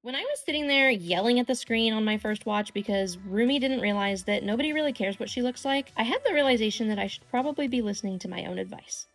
When I was sitting there yelling at the screen on my first watch because Rumi didn't realize that nobody really cares what she looks like, I had the realization that I should probably be listening to my own advice.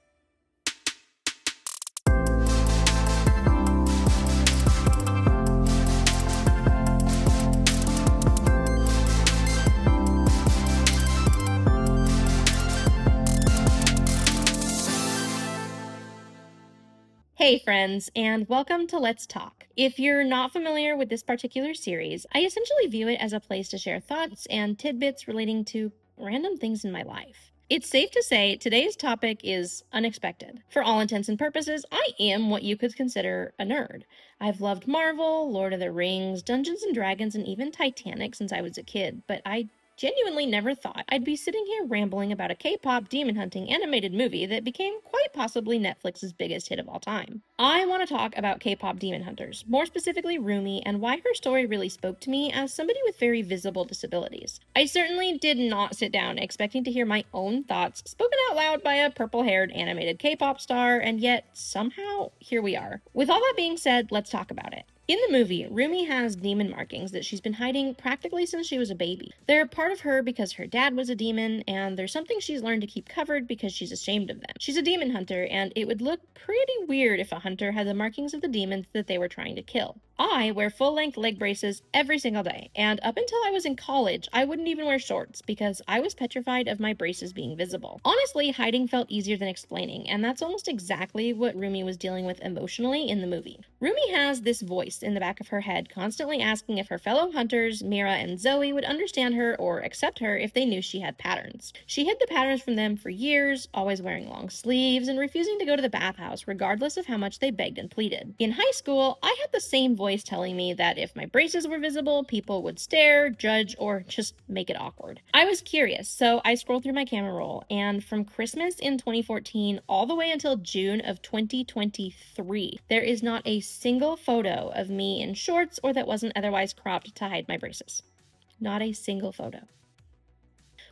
Hey friends, and welcome to Let's Talk. If you're not familiar with this particular series, I essentially view it as a place to share thoughts and tidbits relating to random things in my life. It's safe to say today's topic is unexpected. For all intents and purposes, I am what you could consider a nerd. I've loved Marvel, Lord of the Rings, Dungeons and Dragons, and even Titanic since I was a kid, but I genuinely never thought I'd be sitting here rambling about a K-pop demon hunting animated movie that became quite possibly Netflix's biggest hit of all time. I want to talk about K-pop demon hunters, more specifically Rumi, and why her story really spoke to me as somebody with very visible disabilities. I certainly did not sit down expecting to hear my own thoughts spoken out loud by a purple-haired animated K-pop star, and yet somehow here we are. With all that being said, let's talk about it. In the movie, Rumi has demon markings that she's been hiding practically since she was a baby. They're part of her because her dad was a demon, and they're something she's learned to keep covered because she's ashamed of them. She's a demon hunter, and it would look pretty weird if a hunter had the markings of the demons that they were trying to kill. I wear full-length leg braces every single day, and up until I was in college, I wouldn't even wear shorts because I was petrified of my braces being visible. Honestly, hiding felt easier than explaining, and that's almost exactly what Rumi was dealing with emotionally in the movie. Rumi has this voice in the back of her head constantly asking if her fellow hunters, Mira and Zoe, would understand her or accept her if they knew she had patterns. She hid the patterns from them for years, always wearing long sleeves and refusing to go to the bathhouse regardless of how much they begged and pleaded. In high school, I had the same voice telling me that if my braces were visible, people would stare, judge, or just make it awkward. I was curious, so I scrolled through my camera roll, and from Christmas in 2014 all the way until June of 2023, there is not a single photo of me in shorts or that wasn't otherwise cropped to hide my braces. Not a single photo.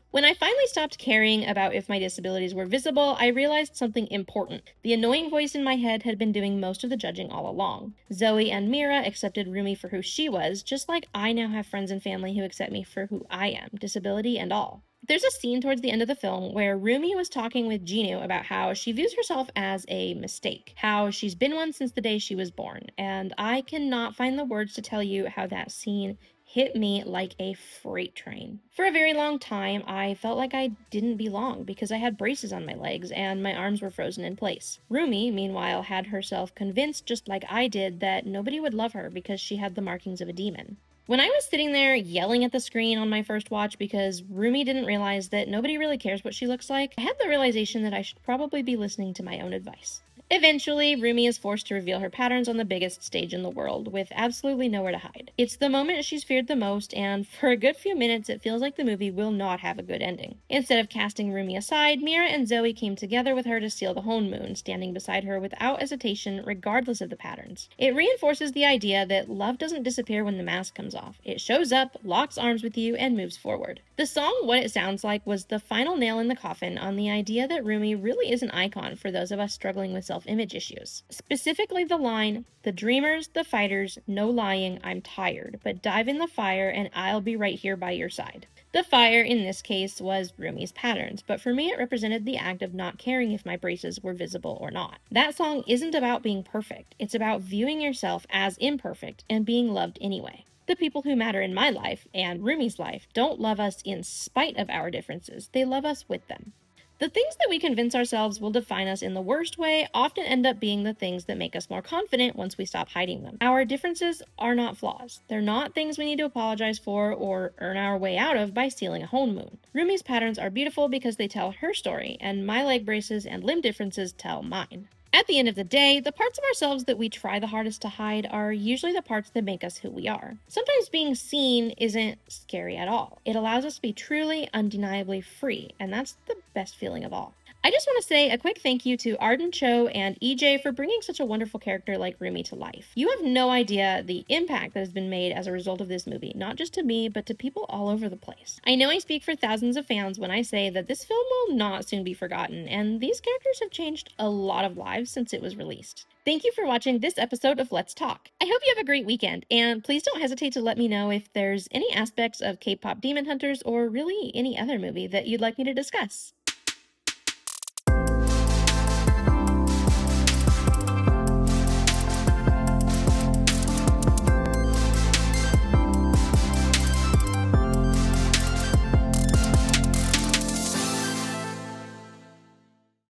When I finally stopped caring about if my disabilities were visible, I realized something important. The annoying voice in my head had been doing most of the judging all along. Zoe and Mira accepted Rumi for who she was, just like I now have friends and family who accept me for who I am, disability and all. There's a scene towards the end of the film where Rumi was talking with Ginu about how she views herself as a mistake, how she's been one since the day she was born, and I cannot find the words to tell you how that scene hit me like a freight train. For a very long time, I felt like I didn't belong because I had braces on my legs and my arms were frozen in place. Rumi, meanwhile, had herself convinced, just like I did, that nobody would love her because she had the markings of a demon. When I was sitting there yelling at the screen on my first watch because Rumi didn't realize that nobody really cares what she looks like, I had the realization that I should probably be listening to my own advice. Eventually, Rumi is forced to reveal her patterns on the biggest stage in the world, with absolutely nowhere to hide. It's the moment she's feared the most, and for a good few minutes it feels like the movie will not have a good ending. Instead of casting Rumi aside, Mira and Zoe came together with her to steal the honeymoon, standing beside her without hesitation regardless of the patterns. It reinforces the idea that love doesn't disappear when the mask comes off. It shows up, locks arms with you, and moves forward. The song What It Sounds Like was the final nail in the coffin on the idea that Rumi really is an icon for those of us struggling with self-image issues. Specifically the line, "The dreamers, the fighters, no lying, I'm tired, but dive in the fire and I'll be right here by your side." The fire in this case was Rumi's patterns, but for me it represented the act of not caring if my braces were visible or not. That song isn't about being perfect, it's about viewing yourself as imperfect and being loved anyway. The people who matter in my life, and Rumi's life, don't love us in spite of our differences, they love us with them. The things that we convince ourselves will define us in the worst way often end up being the things that make us more confident once we stop hiding them. Our differences are not flaws. They're not things we need to apologize for or earn our way out of by stealing a honeymoon. Rumi's patterns are beautiful because they tell her story, and my leg braces and limb differences tell mine. At the end of the day, the parts of ourselves that we try the hardest to hide are usually the parts that make us who we are. Sometimes being seen isn't scary at all. It allows us to be truly, undeniably free, and that's the best feeling of all. I just want to say a quick thank you to Arden Cho and EJ for bringing such a wonderful character like Rumi to life. You have no idea the impact that has been made as a result of this movie, not just to me, but to people all over the place. I know I speak for thousands of fans when I say that this film will not soon be forgotten, and these characters have changed a lot of lives since it was released. Thank you for watching this episode of Let's Talk. I hope you have a great weekend, and please don't hesitate to let me know if there's any aspects of K-pop Demon Hunters or really any other movie that you'd like me to discuss.